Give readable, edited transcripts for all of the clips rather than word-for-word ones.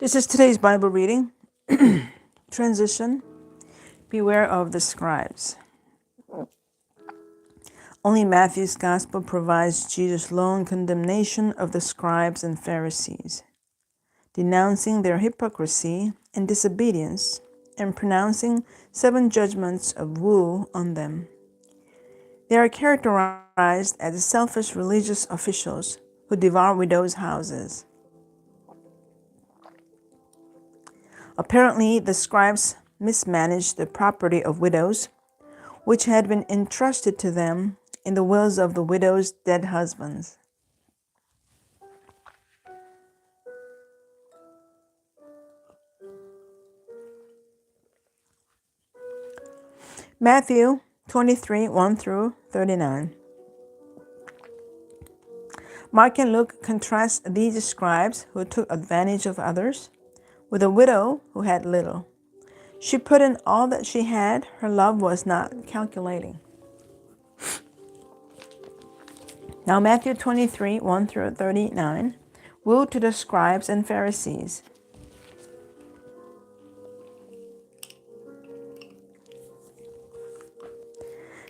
This is today's Bible reading. Transition. Beware of the scribes. Only Matthew's Gospel provides Jesus' lone condemnation of the scribes and Pharisees, denouncing their hypocrisy and disobedience, and pronouncing 7 judgments of woe on them. They are characterized as selfish religious officials who devour widows' houses. Apparently, the scribes mismanaged the property of widows, which had been entrusted to them in the wills of the widows' dead husbands. Matthew 23, 1 through 39. Mark and Luke contrast these scribes who took advantage of others with a widow who had little. She put in all that she had. Her love was not calculating. Now Matthew 23, 1 through 39. Woe to the scribes and Pharisees.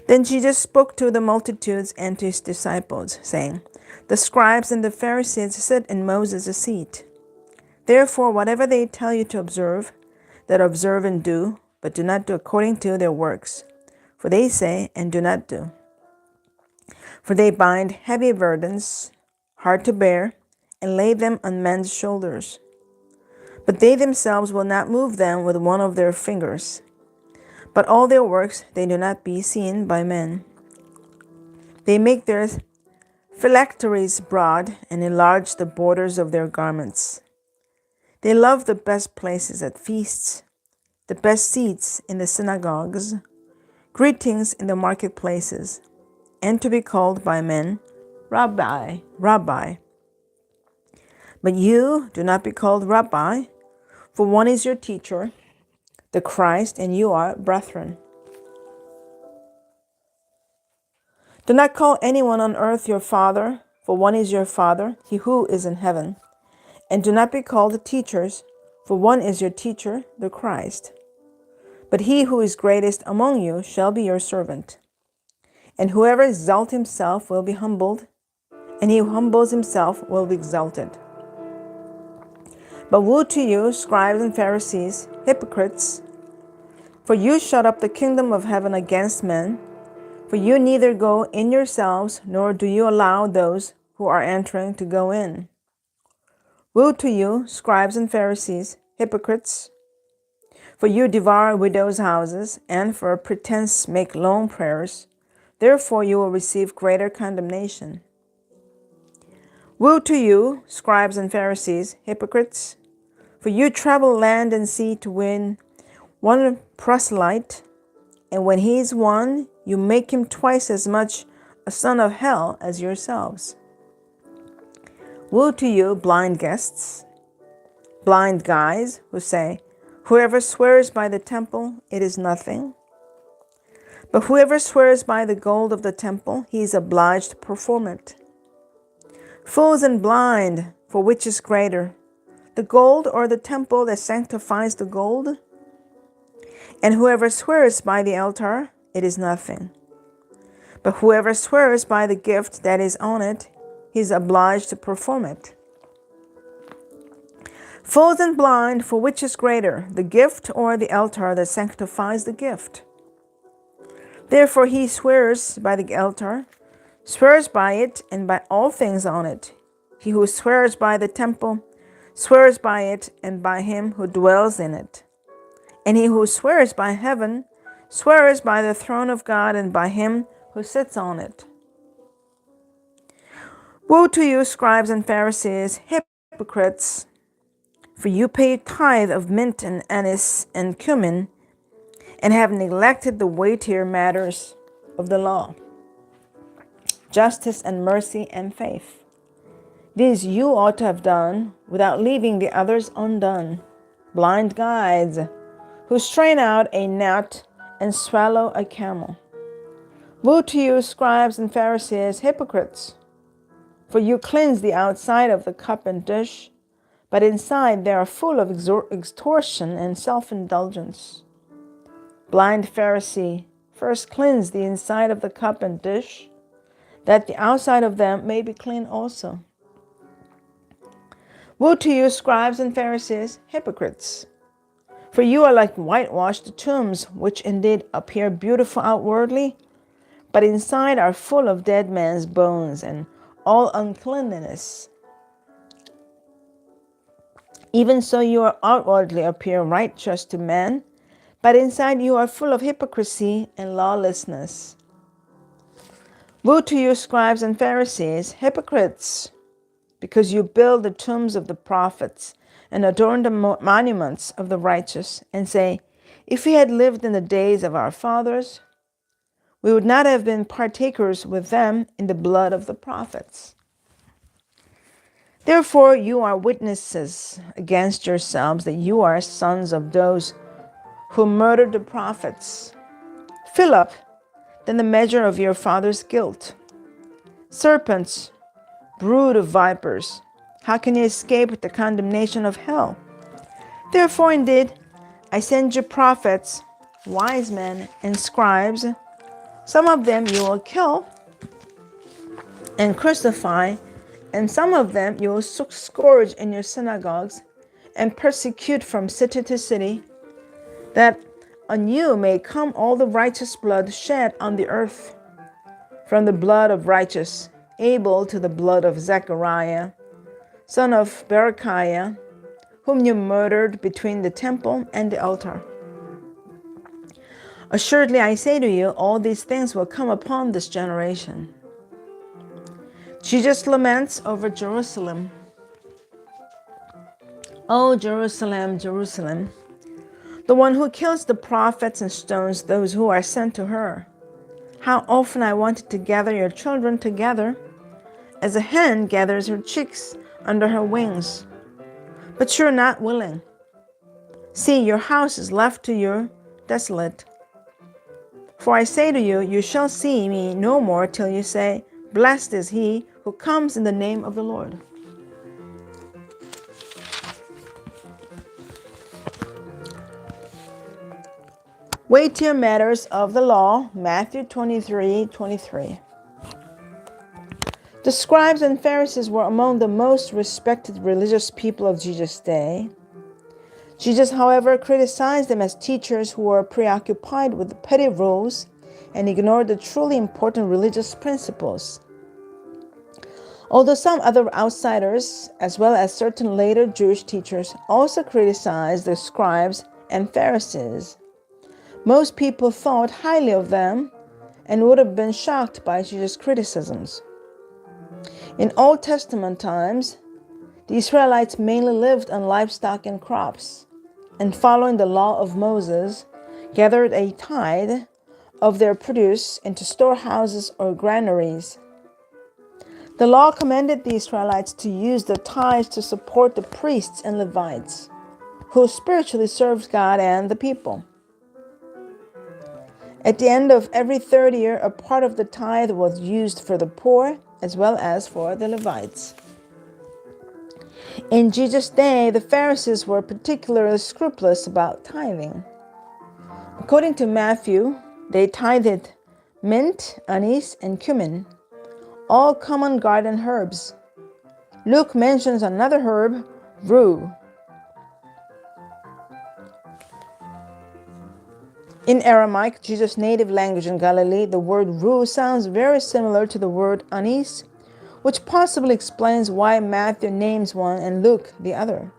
Then Jesus spoke to the multitudes and to his disciples, saying, The scribes and the Pharisees sit in Moses' seat. Therefore, whatever they tell you to observe, that observe and do, but do not do according to their works. For they say and do not do. For they bind heavy burdens, hard to bear, and lay them on men's shoulders. But they themselves will not move them with one of their fingers. But all their works they do not be seen by men. They make their phylacteries broad and enlarge the borders of their garments. They love the best places at feasts, the best seats in the synagogues, greetings in the marketplaces, and to be called by men, Rabbi, Rabbi. But you do not be called Rabbi, for one is your teacher, the Christ, and you are brethren. Do not call anyone on earth your father, for one is your Father, he who is in heaven. And do not be called teachers, for one is your teacher, the Christ. But he who is greatest among you shall be your servant. And whoever exalts himself will be humbled, and he who humbles himself will be exalted. But woe to you, scribes and Pharisees, hypocrites! For you shut up the kingdom of heaven against men, for you neither go in yourselves, nor do you allow those who are entering to go in. Woe to you, scribes and Pharisees, hypocrites! For you devour widows' houses, and for a pretense make long prayers. Therefore you will receive greater condemnation. Woe to you, scribes and Pharisees, hypocrites! For you travel land and sea to win one proselyte, and when he is won, you make him twice as much a son of hell as yourselves. Woe to you, blind guests, blind guys who say, Whoever swears by the temple, it is nothing. But whoever swears by the gold of the temple, he is obliged to perform it. Fools and blind, for which is greater, the gold or the temple that sanctifies the gold? And whoever swears by the altar, it is nothing. But whoever swears by the gift that is on it, he is obliged to perform it. Fools and blind, for which is greater, the gift or the altar that sanctifies the gift? Therefore he swears by the altar, swears by it and by all things on it. He who swears by the temple, swears by it and by him who dwells in it. And he who swears by heaven, swears by the throne of God and by him who sits on it. Woe to you, scribes and Pharisees, hypocrites! For you pay tithe of mint and anise and cumin, and have neglected the weightier matters of the law, justice and mercy and faith. These you ought to have done without leaving the others undone. Blind guides, who strain out a gnat and swallow a camel. Woe to you, scribes and Pharisees, hypocrites! For you cleanse the outside of the cup and dish, but inside they are full of extortion and self-indulgence. Blind Pharisee, first cleanse the inside of the cup and dish, that the outside of them may be clean also. Woe to you, scribes and Pharisees, hypocrites! For you are like whitewashed tombs, which indeed appear beautiful outwardly, but inside are full of dead men's bones and all uncleanness. Even so you are outwardly appear righteous to men, but inside you are full of hypocrisy and lawlessness. Woe to you, scribes and Pharisees, hypocrites! Because you build the tombs of the prophets and adorn the monuments of the righteous, and say, if we had lived in the days of our fathers, we would not have been partakers with them in the blood of the prophets. Therefore you are witnesses against yourselves that you are sons of those who murdered the prophets. Fill up then the measure of your father's guilt. Serpents, brood of vipers, how can you escape the condemnation of hell? Therefore, indeed, I send you prophets, wise men, and scribes. Some of them you will kill and crucify, and some of them you will scourge in your synagogues and persecute from city to city, that on you may come all the righteous blood shed on the earth, from the blood of righteous Abel to the blood of Zechariah, son of Berechiah, whom you murdered between the temple and the altar. Assuredly, I say to you, all these things will come upon this generation. Jesus laments over Jerusalem. O Jerusalem, Jerusalem, the one who kills the prophets and stones those who are sent to her. How often I wanted to gather your children together, as a hen gathers her chicks under her wings. But you're not willing. See, your house is left to you desolate. For I say to you, you shall see me no more till you say, blessed is he who comes in the name of the Lord. Weightier matters of the law, Matthew 23:23. The scribes and Pharisees were among the most respected religious people of Jesus' day. Jesus, however, criticized them as teachers who were preoccupied with petty rules and ignored the truly important religious principles. Although some other outsiders, as well as certain later Jewish teachers, also criticized the scribes and Pharisees, most people thought highly of them and would have been shocked by Jesus' criticisms. In Old Testament times, the Israelites mainly lived on livestock and crops, and following the law of Moses, gathered a tithe of their produce into storehouses or granaries. The law commanded the Israelites to use the tithes to support the priests and Levites, who spiritually served God and the people. At the end of every third year, a part of the tithe was used for the poor as well as for the Levites. In Jesus' day, the Pharisees were particularly scrupulous about tithing. According to Matthew, they tithed mint, anise, and cumin, all common garden herbs. Luke mentions another herb, rue. In Aramaic, Jesus' native language in Galilee, the word rue sounds very similar to the word anise, which possibly explains why Matthew names one and Luke the other.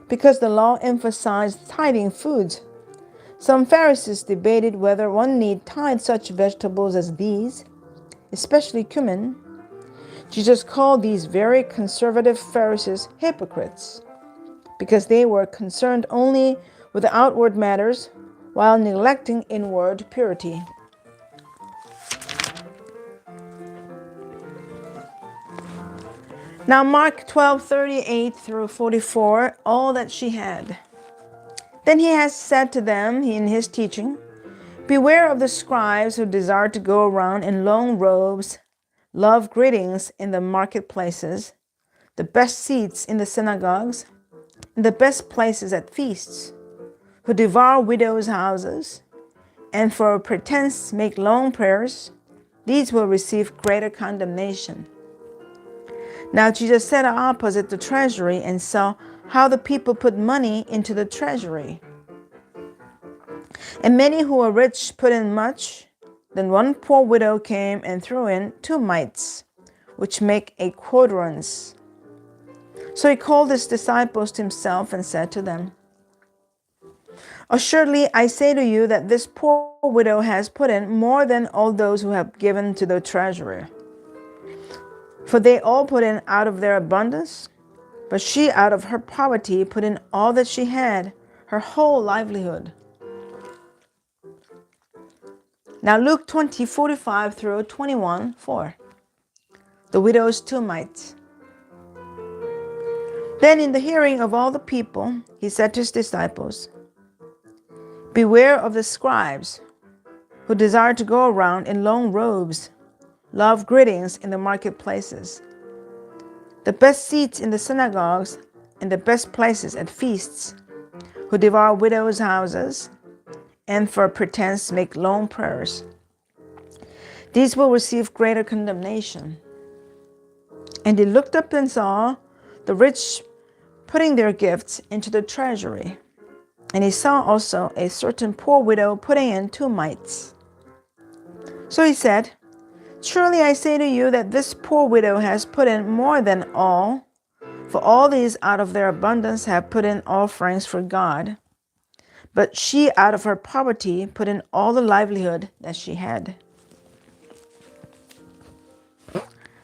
Because the law emphasized tithing foods, some Pharisees debated whether one need tithe such vegetables as these, especially cumin. Jesus called these very conservative Pharisees hypocrites, because they were concerned only with the outward matters while neglecting inward purity. Now Mark 12:38 through 44, all that she had. Then he has said to them in his teaching, beware of the scribes who desire to go around in long robes, love greetings in the marketplaces, the best seats in the synagogues, and the best places at feasts, who devour widows' houses, and for pretense make long prayers, these will receive greater condemnation. Now Jesus sat opposite the treasury and saw how the people put money into the treasury. And many who were rich put in much. Then one poor widow came and threw in 2 mites, which make a quadrans. So he called his disciples to himself and said to them, Assuredly, I say to you that this poor widow has put in more than all those who have given to the treasury. For they all put in out of their abundance, but she out of her poverty put in all that she had, her whole livelihood. Now Luke 20:45 through 21:4. The widow's 2 mites. Then in the hearing of all the people, he said to his disciples, Beware of the scribes who desire to go around in long robes, love greetings in the marketplaces, the best seats in the synagogues, and the best places at feasts, who devour widows' houses, and for pretense make long prayers. These will receive greater condemnation. And he looked up and saw the rich putting their gifts into the treasury. And he saw also a certain poor widow putting in 2 mites. So he said, Truly I say to you that this poor widow has put in more than all, for all these out of their abundance have put in offerings for God. But she out of her poverty put in all the livelihood that she had.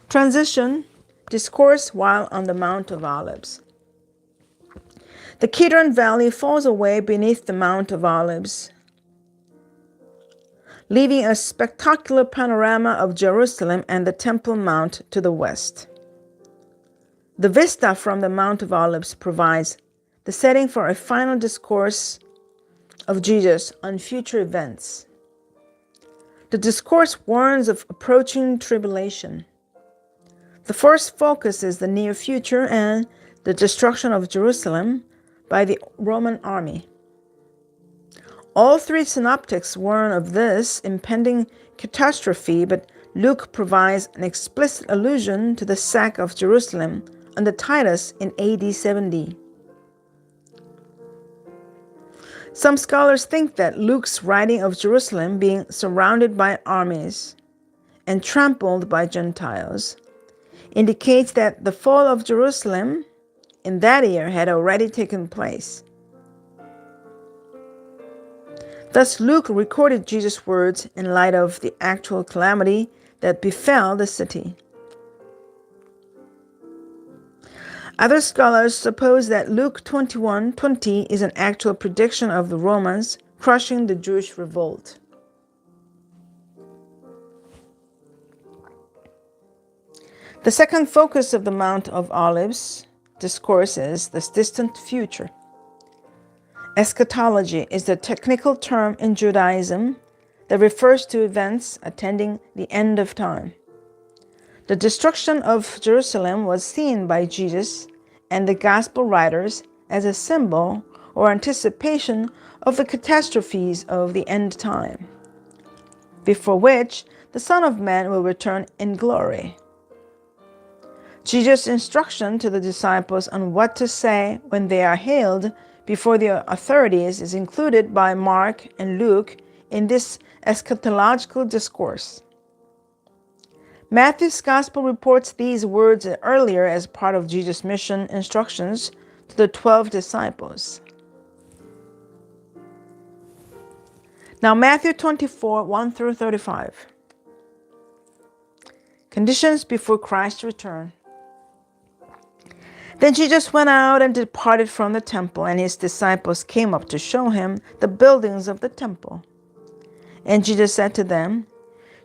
Transition, discourse while on the Mount of Olives. The Kidron Valley falls away beneath the Mount of Olives, leaving a spectacular panorama of Jerusalem and the Temple Mount to the west. The vista from the Mount of Olives provides the setting for a final discourse of Jesus on future events. The discourse warns of approaching tribulation. The first focus is the near future and the destruction of Jerusalem by the Roman army. All 3 synoptics warn of this impending catastrophe, but Luke provides an explicit allusion to the sack of Jerusalem under Titus in AD 70. Some scholars think that Luke's writing of Jerusalem being surrounded by armies and trampled by Gentiles indicates that the fall of Jerusalem in that year had already taken place. Thus, Luke recorded Jesus' words in light of the actual calamity that befell the city. Other scholars suppose that Luke 21:20 is an actual prediction of the Romans crushing the Jewish revolt. The second focus of the Mount of Olives discourse is the distant future. Eschatology is the technical term in Judaism that refers to events attending the end of time. The destruction of Jerusalem was seen by Jesus and the gospel writers as a symbol or anticipation of the catastrophes of the end time, before which the Son of Man will return in glory. Jesus' instruction to the disciples on what to say when they are hailed before the authorities is included by Mark and Luke in this eschatological discourse. Matthew's Gospel reports these words earlier as part of Jesus' mission instructions to the 12 disciples. Now, Matthew 24:1 through 35. Conditions before Christ's return. Then Jesus went out and departed from the temple, and his disciples came up to show him the buildings of the temple. And Jesus said to them,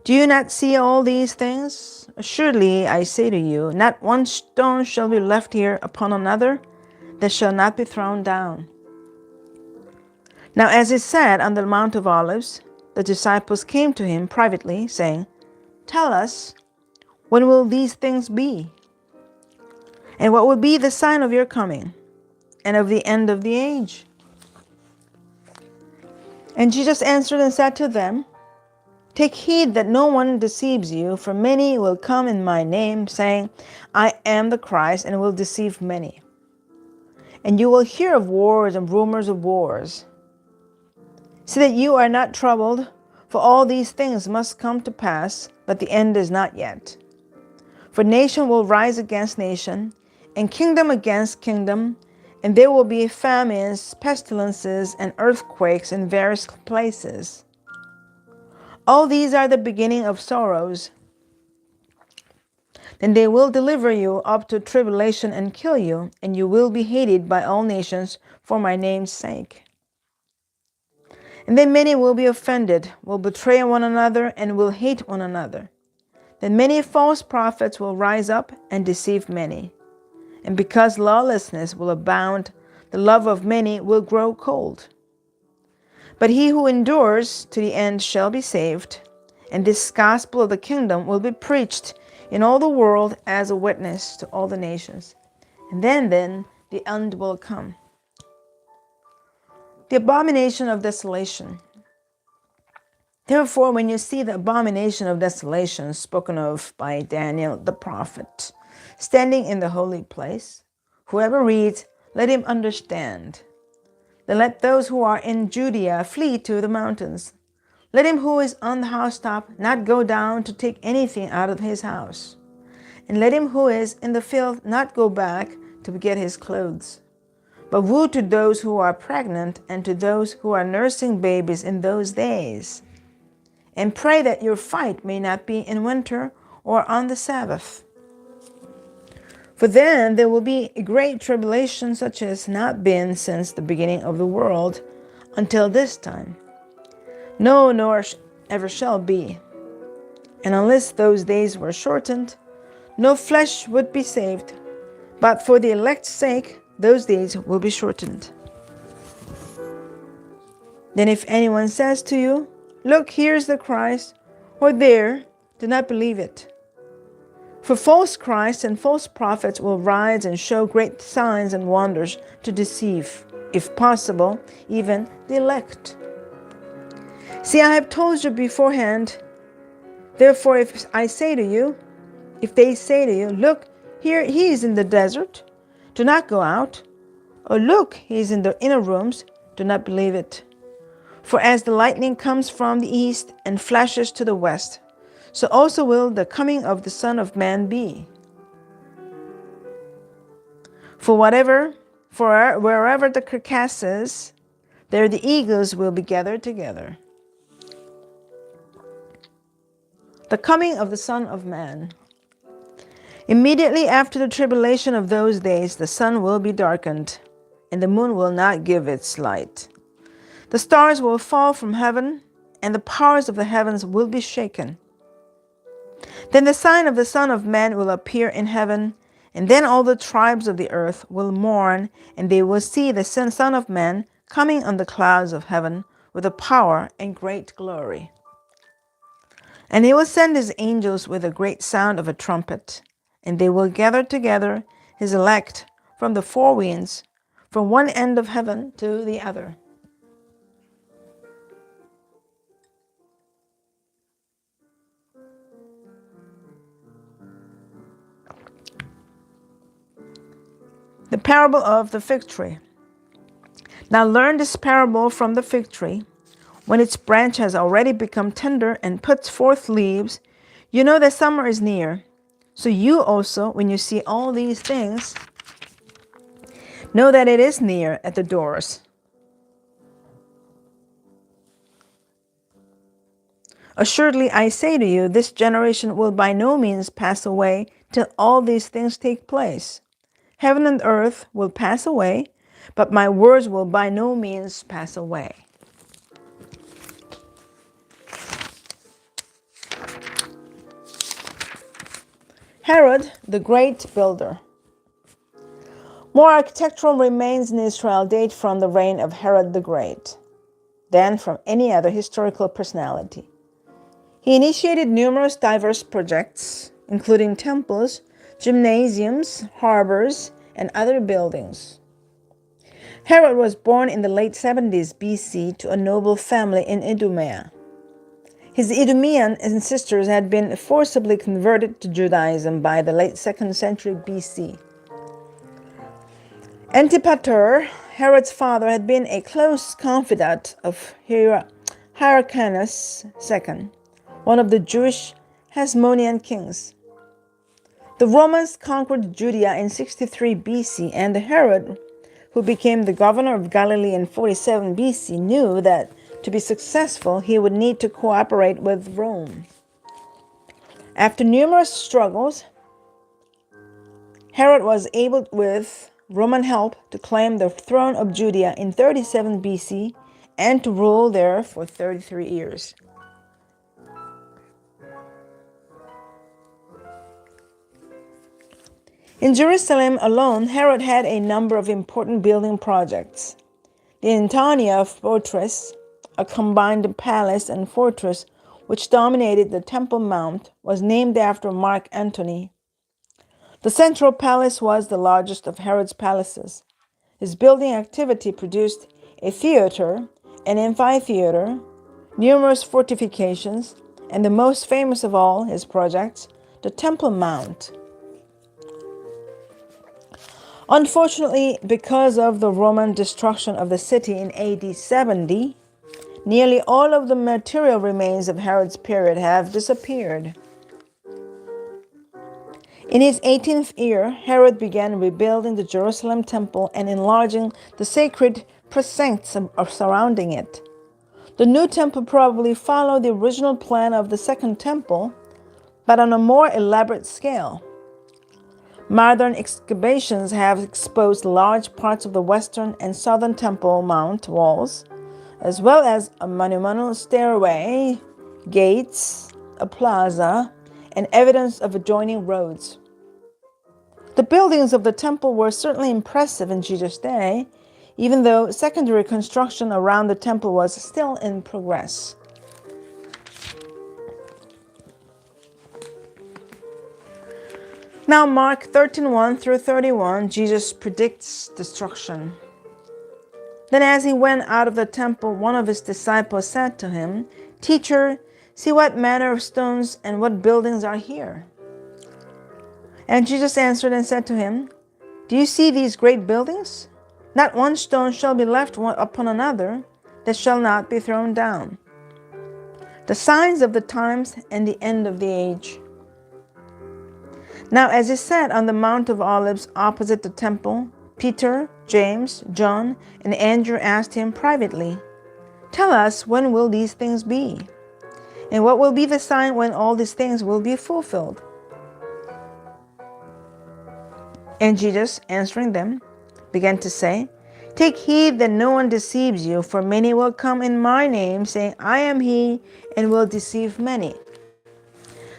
Do you not see all these things? Assuredly, I say to you, not one stone shall be left here upon another that shall not be thrown down. Now, as he sat on the Mount of Olives, the disciples came to him privately, saying, Tell us, when will these things be? And what will be the sign of your coming and of the end of the age? And Jesus answered and said to them, Take heed that no one deceives you, for many will come in my name, saying, I am the Christ, and will deceive many. And you will hear of wars and rumors of wars. See that you are not troubled, for all these things must come to pass, but the end is not yet. For nation will rise against nation, and kingdom against kingdom, and there will be famines, pestilences, and earthquakes in various places. All these are the beginning of sorrows. Then they will deliver you up to tribulation and kill you, and you will be hated by all nations for my name's sake. And then many will be offended, will betray one another, and will hate one another. Then many false prophets will rise up and deceive many. And because lawlessness will abound, the love of many will grow cold. But he who endures to the end shall be saved. And this gospel of the kingdom will be preached in all the world as a witness to all the nations. And then the end will come. The abomination of desolation. Therefore, when you see the abomination of desolation spoken of by Daniel the prophet, standing in the holy place, whoever reads, let him understand. Then let those who are in Judea flee to the mountains. Let him who is on the housetop not go down to take anything out of his house. And let him who is in the field not go back to get his clothes. But woe to those who are pregnant and to those who are nursing babies in those days. And pray that your fight may not be in winter or on the Sabbath. For then there will be a great tribulation such as not been since the beginning of the world until this time. No, nor ever shall be. And unless those days were shortened, no flesh would be saved. But for the elect's sake, those days will be shortened. Then if anyone says to you, Look, here's the Christ, or there, do not believe it. For false Christs and false prophets will rise and show great signs and wonders to deceive, if possible, even the elect. See, I have told you beforehand. Therefore, if they say to you, Look, here he is in the desert, do not go out. Or look, he is in the inner rooms, do not believe it. For as the lightning comes from the east and flashes to the west, so also will the coming of the Son of Man be. For wherever the carcass is, there the eagles will be gathered together. The coming of the Son of Man. Immediately after the tribulation of those days, the sun will be darkened, and the moon will not give its light. The stars will fall from heaven, and the powers of the heavens will be shaken. Then the sign of the Son of Man will appear in heaven, and then all the tribes of the earth will mourn, and they will see the Son of Man coming on the clouds of heaven with a power and great glory. And he will send his angels with a great sound of a trumpet, and they will gather together his elect from the four winds, from one end of heaven to the other. The parable of the fig tree. Now learn this parable from the fig tree. When its branch has already become tender and puts forth leaves, you know that summer is near. So you also, when you see all these things, know that it is near at the doors. Assuredly, I say to you, this generation will by no means pass away till all these things take place. Heaven and earth will pass away, but my words will by no means pass away. Herod, the great builder. More architectural remains in Israel date from the reign of Herod the Great than from any other historical personality. He initiated numerous diverse projects, including temples, gymnasiums, harbors, and other buildings. Herod was born in the late 70s BC to a noble family in Idumea. His Idumean ancestors had been forcibly converted to Judaism by the late 2nd century BC. Antipater, Herod's father, had been a close confidant of Hyrcanus II, one of the Jewish Hasmonean kings. The Romans conquered Judea in 63 BC, and Herod, who became the governor of Galilee in 47 BC, knew that to be successful he would need to cooperate with Rome. After numerous struggles, Herod was able, with Roman help, to claim the throne of Judea in 37 BC and to rule there for 33 years. In Jerusalem alone, Herod had a number of important building projects. The Antonia fortress, a combined palace and fortress which dominated the Temple Mount, was named after Mark Antony. The central palace was the largest of Herod's palaces. His building activity produced a theater, an amphitheater, numerous fortifications, and the most famous of all his projects, the Temple Mount. Unfortunately, because of the Roman destruction of the city in AD 70, nearly all of the material remains of Herod's period have disappeared. In his 18th year, Herod began rebuilding the Jerusalem temple and enlarging the sacred precincts surrounding it. The new temple probably followed the original plan of the second temple, but on a more elaborate scale. Modern excavations have exposed large parts of the western and southern Temple Mount walls, as well as a monumental stairway, gates, a plaza, and evidence of adjoining roads. The buildings of the temple were certainly impressive in Jesus' day, even though secondary construction around the temple was still in progress. Now, Mark 13:1 through 31, Jesus predicts destruction. Then as he went out of the temple, one of his disciples said to him, "Teacher, see what manner of stones and what buildings are here." And Jesus answered and said to him, "Do you see these great buildings? Not one stone shall be left upon another that shall not be thrown down. The signs of the times and the end of the age." Now as he sat on the Mount of Olives opposite the temple, Peter, James, John, and Andrew asked him privately, "Tell us, when will these things be? And what will be the sign when all these things will be fulfilled?" And Jesus, answering them, began to say, "Take heed that no one deceives you, for many will come in my name, saying, 'I am he,' and will deceive many.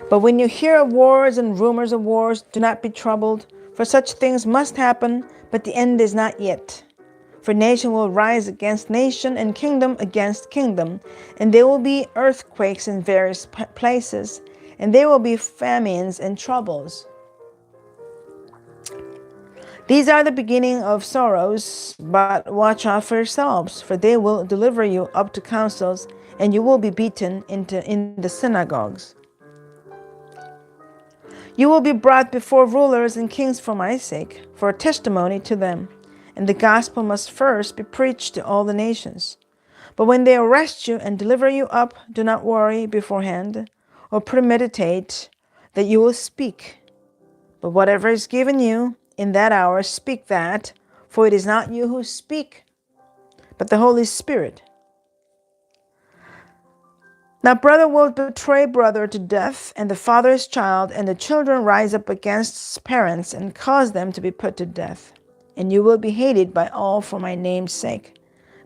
But when you hear of wars and rumors of wars, do not be troubled, for such things must happen, but the end is not yet. For nation will rise against nation and kingdom against kingdom, and there will be earthquakes in various places, and there will be famines and troubles. These are the beginning of sorrows, but watch out for yourselves, for they will deliver you up to councils, and you will be beaten in the synagogues. You will be brought before rulers and kings for my sake, for a testimony to them, and the gospel must first be preached to all the nations. But when they arrest you and deliver you up, do not worry beforehand, or premeditate that you will speak. But whatever is given you in that hour, speak that, for it is not you who speak, but the Holy Spirit. Now brother will betray brother to death, and the father his child, and the children rise up against parents and cause them to be put to death. And you will be hated by all for my name's sake.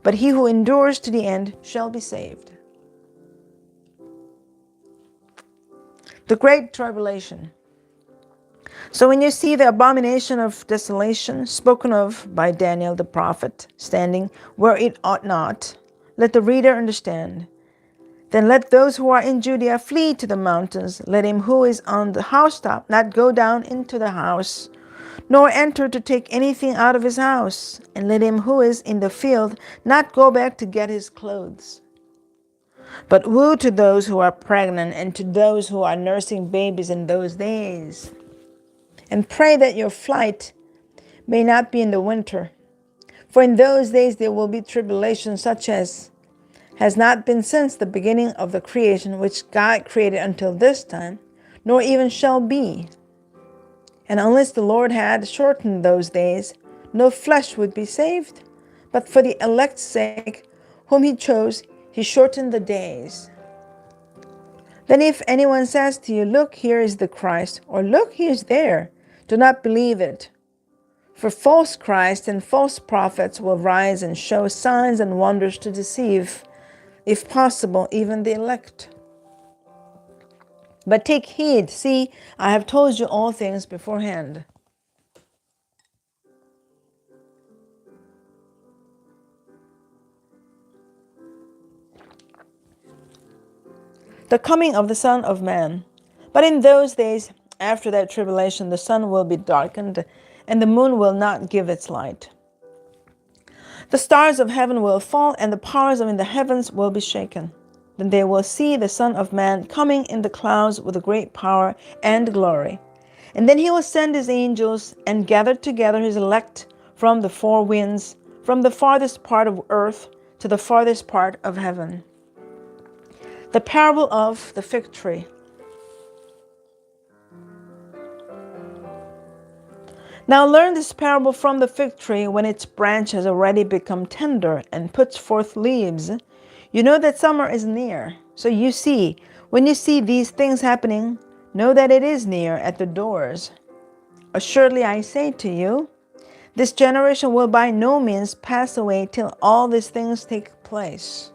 But he who endures to the end shall be saved. The Great Tribulation. So when you see the abomination of desolation spoken of by Daniel the prophet standing where it ought not, let the reader understand. Then let those who are in Judea flee to the mountains. Let him who is on the housetop not go down into the house, nor enter to take anything out of his house. And let him who is in the field not go back to get his clothes. But woe to those who are pregnant and to those who are nursing babies in those days. And pray that your flight may not be in the winter. For in those days there will be tribulation such as has not been since the beginning of the creation which God created until this time, nor even shall be. And unless the Lord had shortened those days, no flesh would be saved. But for the elect's sake, whom he chose, he shortened the days. Then if anyone says to you, look, here is the Christ, or look, he is there, do not believe it. For false Christs and false prophets will rise and show signs and wonders to deceive, if possible, even the elect. But take heed, see, I have told you all things beforehand. The coming of the Son of Man. But in those days, after that tribulation, the sun will be darkened, and the moon will not give its light. The stars of heaven will fall, and the powers in the heavens will be shaken. Then they will see the Son of Man coming in the clouds with a great power and glory. And then he will send his angels and gather together his elect from the four winds, from the farthest part of earth to the farthest part of heaven. The parable of the fig tree. Now learn this parable from the fig tree. When its branch has already become tender and puts forth leaves, you know that summer is near. So when you see these things happening, know that it is near at the doors. Assuredly I say to you, this generation will by no means pass away till all these things take place.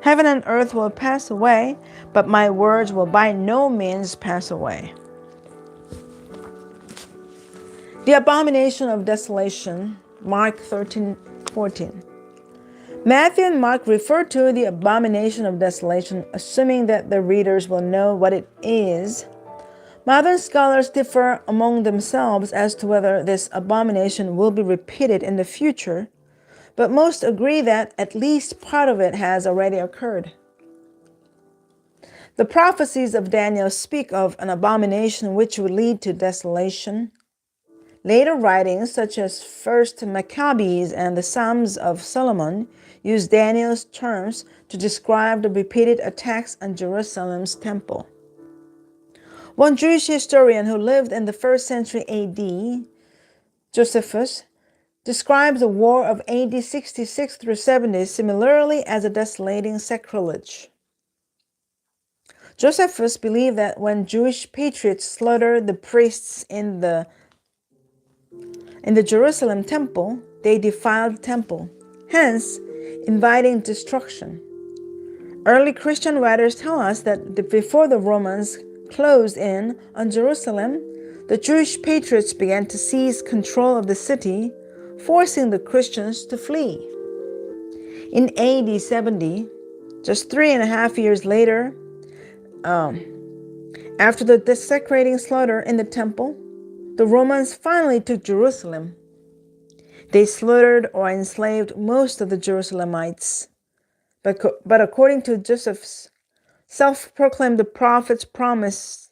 Heaven and earth will pass away, but my words will by no means pass away. The abomination of desolation, Mark 13:14. Matthew and Mark refer to the abomination of desolation, assuming that the readers will know what it is. Modern scholars differ among themselves as to whether this abomination will be repeated in the future, but most agree that at least part of it has already occurred. The prophecies of Daniel speak of an abomination which would lead to desolation. Later writings, such as 1 Maccabees and the Psalms of Solomon, use Daniel's terms to describe the repeated attacks on Jerusalem's temple. One Jewish historian who lived in the 1st century AD, Josephus, describes the war of AD 66 through 70 similarly as a desolating sacrilege. Josephus believed that when Jewish patriots slaughtered the priests in the Jerusalem temple, they defiled the temple, hence inviting destruction. Early Christian writers tell us that before the Romans closed in on Jerusalem, the Jewish patriots began to seize control of the city, forcing the Christians to flee. In AD 70, just 3.5 years later, after the desecrating slaughter in the temple, the Romans finally took Jerusalem. They slaughtered or enslaved most of the Jerusalemites. But according to Joseph's self-proclaimed prophets promised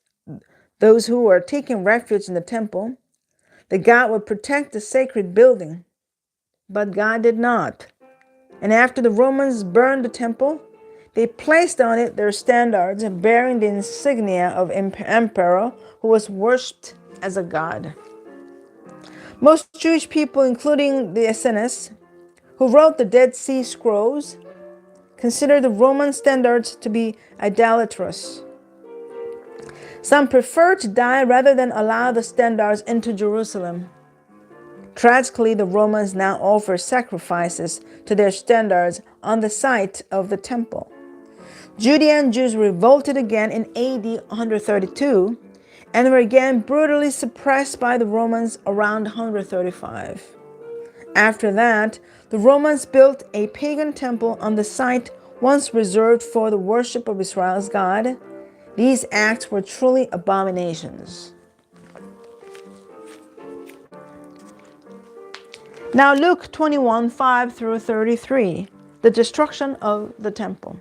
those who were taking refuge in the temple that God would protect the sacred building. But God did not. And after the Romans burned the temple, they placed on it their standards bearing the insignia of emperor who was worshipped as a god. Most Jewish people, including the Essenes, who wrote the Dead Sea Scrolls, consider the Roman standards to be idolatrous. Some prefer to die rather than allow the standards into Jerusalem. Tragically, the Romans now offer sacrifices to their standards on the site of the temple. Judean Jews revolted again in AD 132 and were again brutally suppressed by the Romans around 135. After that, the Romans built a pagan temple on the site once reserved for the worship of Israel's God, these acts were truly abominations. Now Luke 21:5 through 33, the destruction of the temple.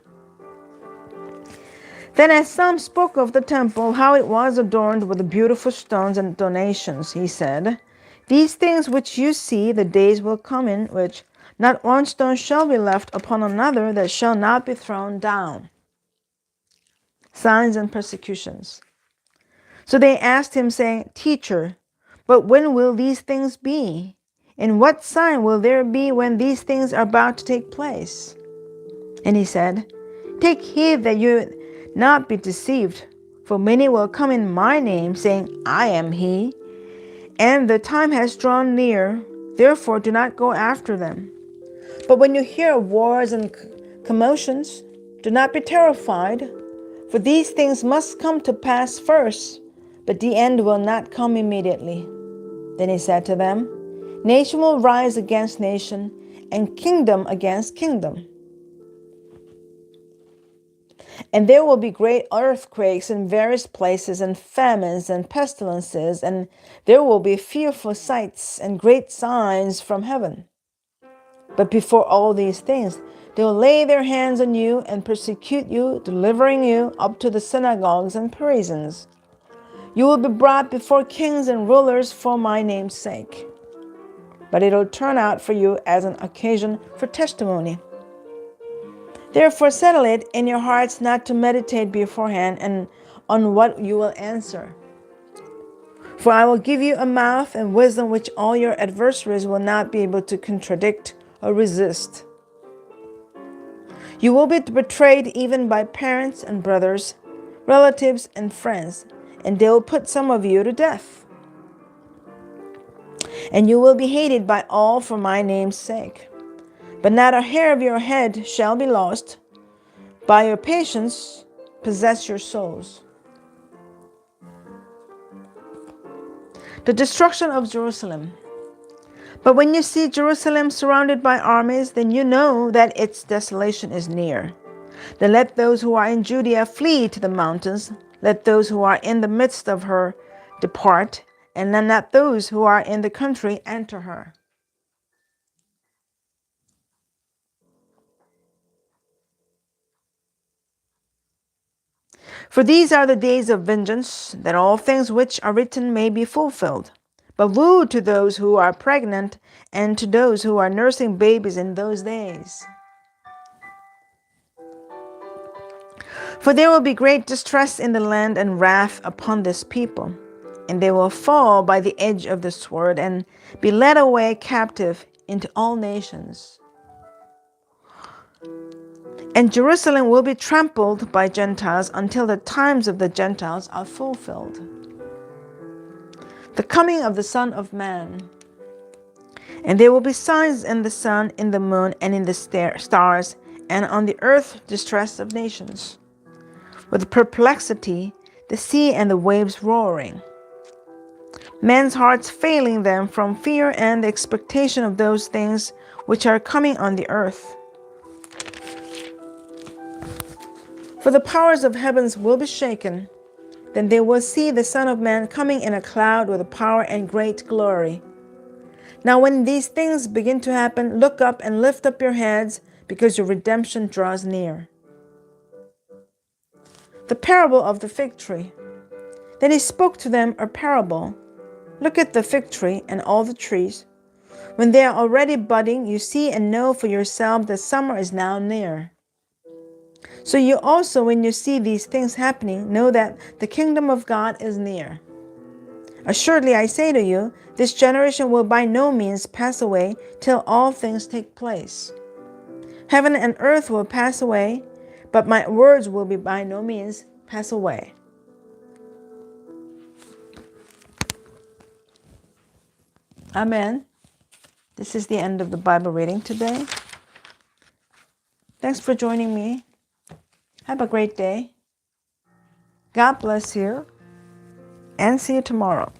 Then as some spoke of the temple, how it was adorned with beautiful stones and donations, he said, "These things which you see, the days will come in which not one stone shall be left upon another that shall not be thrown down." Signs and persecutions. So they asked him, saying, "Teacher, but when will these things be? And what sign will there be when these things are about to take place?" And he said, "Take heed that you not be deceived, for many will come in my name, saying, 'I am he,' and the time has drawn near. Therefore do not go after them. But when you hear of wars and commotions, do not be terrified, for these things must come to pass first, but the end will not come immediately." Then he said to them, "Nation will rise against nation, and kingdom against kingdom. And there will be great earthquakes in various places, and famines and pestilences, and there will be fearful sights and great signs from heaven. But before all these things, they will lay their hands on you and persecute you, delivering you up to the synagogues and prisons. You will be brought before kings and rulers for my name's sake. But it'll turn out for you as an occasion for testimony. Therefore settle it in your hearts not to meditate beforehand and on what you will answer. For I will give you a mouth and wisdom which all your adversaries will not be able to contradict or resist. You will be betrayed even by parents and brothers, relatives and friends, and they will put some of you to death. And you will be hated by all for my name's sake. But not a hair of your head shall be lost. By your patience, possess your souls." The destruction of Jerusalem. But when you see Jerusalem surrounded by armies, then you know that its desolation is near. Then let those who are in Judea flee to the mountains. Let those who are in the midst of her depart, and let not those who are in the country enter her. For these are the days of vengeance, that all things which are written may be fulfilled. But woe to those who are pregnant and to those who are nursing babies in those days. For there will be great distress in the land and wrath upon this people, and they will fall by the edge of the sword and be led away captive into all nations. And Jerusalem will be trampled by Gentiles until the times of the Gentiles are fulfilled. The coming of the Son of Man. And there will be signs in the sun, in the moon, and in the stars, and on the earth distress of nations, with perplexity, the sea and the waves roaring. Men's hearts failing them from fear and the expectation of those things which are coming on the earth. For the powers of heavens will be shaken. Then they will see the Son of Man coming in a cloud with power and great glory. Now when these things begin to happen, look up and lift up your heads, because your redemption draws near. The parable of the fig tree. Then he spoke to them a parable. Look at the fig tree and all the trees. When they are already budding, you see and know for yourself that summer is now near. So you also, when you see these things happening, know that the kingdom of God is near. Assuredly, I say to you, this generation will by no means pass away till all things take place. Heaven and earth will pass away, but my words will be by no means pass away. Amen. This is the end of the Bible reading today. Thanks for joining me. Have a great day. God bless you, and see you tomorrow.